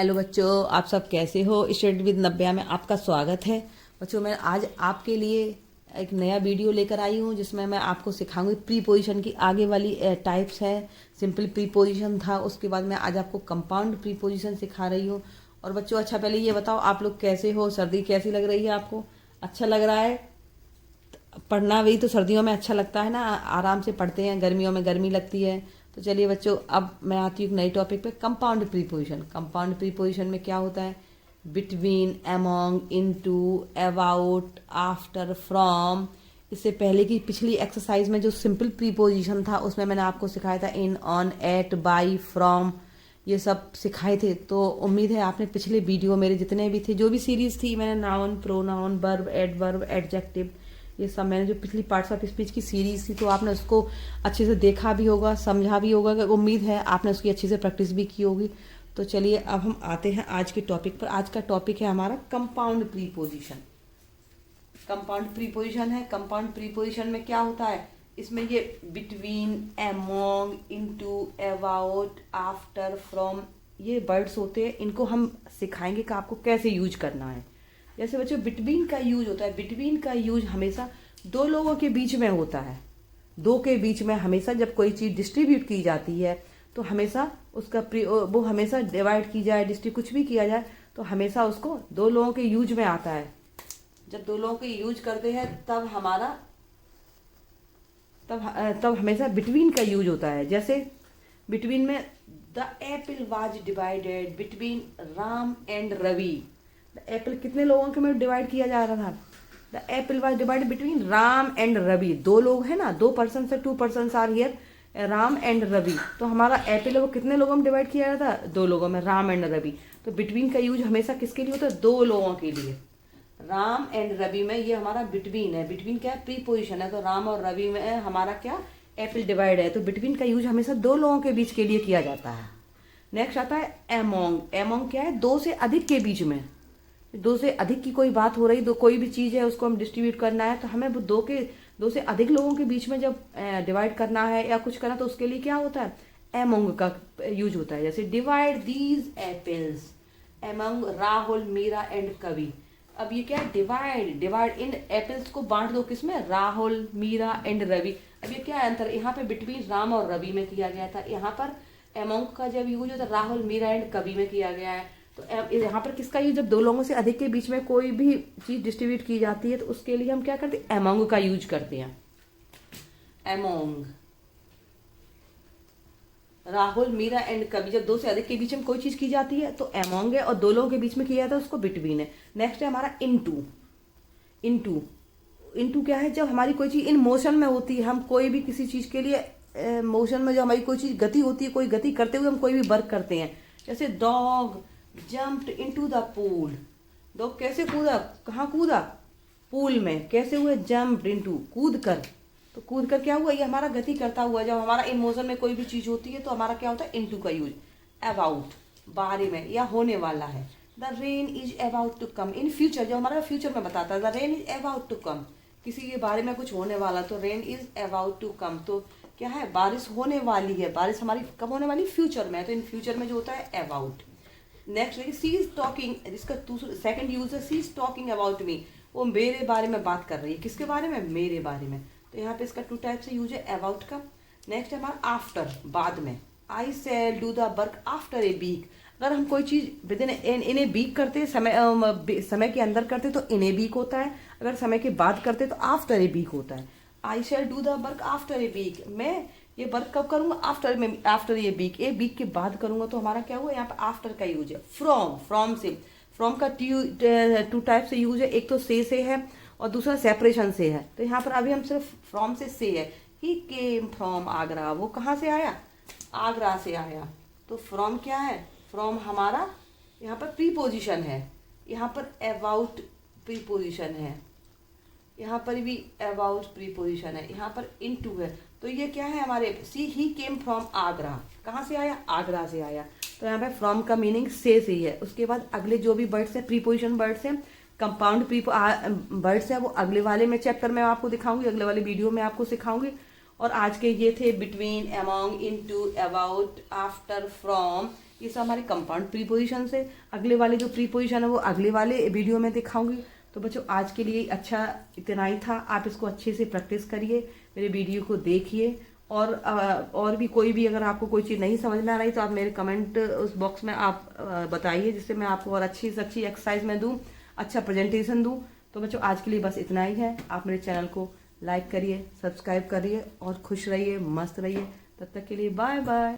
Hello बच्चों, आप सब कैसे हो। स्टडी विद नव्या में आपका स्वागत है। बच्चों, मैं आज आपके लिए एक नया वीडियो लेकर आई हूँ जिसमें मैं आपको सिखाऊंगी प्रीपोजिशन की आगे वाली टाइप्स है। सिंपल प्रीपोजिशन था, उसके बाद मैं आज आपको कंपाउंड प्रीपोजिशन सिखा रही हूँ। और बच्चों, अच्छा पहले ये बताओ आप लोग कैसे हो। सर्दी कैसी लग रही है आपको? अच्छा लग रहा है? पढ़ना भी तो सर्दियों में अच्छा लगता है ना, आराम से पढ़ते हैं। गर्मियों में गर्मी लगती है। तो चलिए बच्चों, अब मैं आती हूँ नई टॉपिक पे, कंपाउंड प्रीपोजिशन। कंपाउंड प्रीपोजिशन में क्या होता है? Between, among, into, about, after, from. इससे पहले की पिछली एक्सरसाइज में जो सिंपल प्रीपोजिशन था उसमें मैंने आपको सिखाया था इन, ऑन, एट, बाई, फ्रॉम, ये सब सिखाए थे। तो उम्मीद है आपने पिछले वीडियो मेरे जितने भी थे, जो भी सीरीज थी, मैंने noun, pronoun, verb, adverb, adjective, ये सब मैंने जो पिछली पार्ट्स ऑफ स्पीच की सीरीज थी, तो आपने उसको अच्छे से देखा भी होगा, समझा भी होगा। उम्मीद है आपने उसकी अच्छे से प्रैक्टिस भी की होगी। तो चलिए अब हम आते हैं आज के टॉपिक पर। आज का टॉपिक है हमारा कंपाउंड प्रीपोजिशन। कंपाउंड प्रीपोजिशन है। कंपाउंड प्रीपोजिशन में क्या होता है? इसमें ये between, among, into, about, after, from, ये वर्ड्स होते हैं। इनको हम सिखाएंगे कि आपको कैसे यूज करना है। जैसे बच्चों, बिटवीन का यूज होता है। बिटवीन का यूज हमेशा दो लोगों के बीच में होता है। दो के बीच में हमेशा जब कोई चीज डिस्ट्रीब्यूट की जाती है तो हमेशा उसका वो हमेशा डिवाइड की जाए, डिस्ट्रीब्यूट कुछ भी किया जाए तो हमेशा उसको दो लोगों के यूज में आता है। जब दो लोगों के यूज करते हैं तब हमारा तब हमेशा बिटवीन का यूज होता है। जैसे बिटवीन में the apple was divided between Ram and Ravi. The apple कितने लोगों के में डिवाइड किया जा रहा था? The apple was divided between Ram and Ravi. दो लोग हैं ना, दो पर्सन से, two person are here, Ram and Ravi. तो हमारा एप्पल वो कितने लोगों में डिवाइड किया जाता है? दो लोगों में, राम एंड रवि। तो बिटवीन का यूज हमेशा किसके लिए होता है? दो लोगों के लिए। राम एंड रवि में ये हमारा बिटवीन है। बिटवीन क्या है? प्रीपोजिशन है। तो राम और रवि में हमारा क्या? एप्पल डिवाइड है। तो बिटवीन का यूज हमेशा दो लोगों के बीच के लिए किया जाता है। नेक्स्ट आता है एमोंग। एमोंग क्या है? दो से अधिक के बीच में। दो से अधिक की कोई बात हो रही, दो कोई भी चीज है उसको हम डिस्ट्रीब्यूट करना है तो हमें वो दो से अधिक लोगों के बीच में जब डिवाइड करना है या कुछ करना तो उसके लिए क्या होता है? एमोंग का यूज होता है। जैसे divide these apples among Rahul, Meera and Kavi. अब ये क्या है? डिवाइड। डिवाइड इन एप्पल्स को बांट दो किसमें? राहुल, मीरा एंड रवि। अब ये क्या है अंतर? यहाँ पे बिटवीन राम और रवि में किया गया था, यहाँ पर एमंग का जब यूज होता है राहुल, मीरा एंड कवि में किया गया है। तो यहाँ पर किसका यूज? जब दो लोगों से अधिक के बीच में कोई भी चीज डिस्ट्रीब्यूट की जाती है तो उसके लिए हम क्या करते हैं? एमंग का यूज करते हैं। एमोंग, राहुल, मीरा एंड कवि। जब दो से अधिक के बीच में कोई चीज की जाती है तो एमोंग है, और दो लोगों के बीच में किया जाता है उसको बिटवीन है। नेक्स्ट है हमारा इनटू। इनटू, इनटू क्या है? जब हमारी कोई चीज इन मोशन में होती है, हम कोई भी किसी चीज के लिए मोशन में, जो हमारी कोई चीज गति होती है, कोई गति करते हुए हम कोई भी वर्क करते हैं। जैसे dog jumped into the pool. Dog कैसे कूदा? कहाँ कूदा? पूल में। कैसे हुए? जम्प्ड इनटू, कूद कर। तो कूद कर क्या हुआ? ये हमारा गति करता हुआ। जब हमारा इन मोशन में कोई भी चीज होती है तो हमारा क्या होता है? इनटू का यूज। अबाउट, बारे में या होने वाला है। The rain is about to come. In future, जो हमारा फ्यूचर में बताता है, the rain is about to come, किसी के बारे में कुछ होने वाला, तो rain is about to come. तो क्या है? बारिश होने वाली है। बारिश हमारी कब होने वाली? फ्यूचर में। तो इन फ्यूचर में जो होता है अबाउट। नेक्स्ट देखिए, सी इज टॉकिंग। इसका सेकंड यूज है सी इज टॉकिंग अबाउट मी। वो मेरे बारे में बात कर रही है। किसके बारे में? मेरे बारे में। तो यहाँ पे इसका टू टाइप से यूज है अबाउट का। नेक्स्ट है हमारा आफ्टर, बाद में। I shall do the work after a week. अगर हम कोई चीज विद इन ए वीक करते, समय के अंदर करते तो इन ए वीक होता है। अगर समय के बाद करते तो आफ्टर ए वीक होता है। I shall do the work after a week. मैं ये वर्क कब करूंगा? आफ्टर ये वीक, ए वीक के बाद करूंगा। तो हमारा क्या हुआ? यहाँ पे आफ्टर का यूज है। फ्रॉम, फ्रॉम से। फ्रॉम का टू टाइप से यूज है। एक तो से है और दूसरा सेपरेशन से है। तो यहाँ पर अभी हम सिर्फ फ्रॉम से है। ही केम फ्रॉम आगरा। वो कहाँ से आया? आगरा से आया। तो फ्रॉम क्या है? फ्रॉम हमारा यहाँ पर प्रीपोजिशन है। यहाँ पर अबाउट प्रीपोजिशन है। यहाँ पर भी अबाउट प्रीपोजिशन है। यहाँ पर इनटू है। तो ये क्या है हमारे? सी ही केम फ्रॉम आगरा। कहाँ से आया? आगरा से आया। तो यहाँ पे फ्रॉम का मीनिंग से ही है। उसके बाद अगले जो भी वर्ड्स है, प्रीपोजिशन वर्ड्स है, कंपाउंड वर्ड्स है, वो अगले वाले में चैप्टर में आपको दिखाऊंगी, अगले वाले वीडियो में आपको सिखाऊंगी। और आज के ये थे between, among, into, about, after, from, ये सब हमारे कंपाउंड प्रीपोजिशन से। अगले वाले जो प्रीपोजिशन है वो अगले वाले वीडियो में दिखाऊंगी। तो बच्चों आज के लिए अच्छा इतना ही था। आप इसको अच्छे से प्रैक्टिस करिए, मेरे वीडियो को देखिए, और भी कोई भी अगर आपको कोई चीज़ नहीं समझ में आ रही तो आप मेरे कमेंट उस बॉक्स में आप बताइए, जिससे मैं आपको और अच्छी से अच्छी एक्सरसाइज में दूँ, अच्छा प्रेजेंटेशन दूँ। तो बच्चों आज के लिए बस इतना ही है। आप मेरे चैनल को लाइक करिए, सब्सक्राइब करिए और खुश रहिए, मस्त रहिए। तब तक के लिए बाय बाय।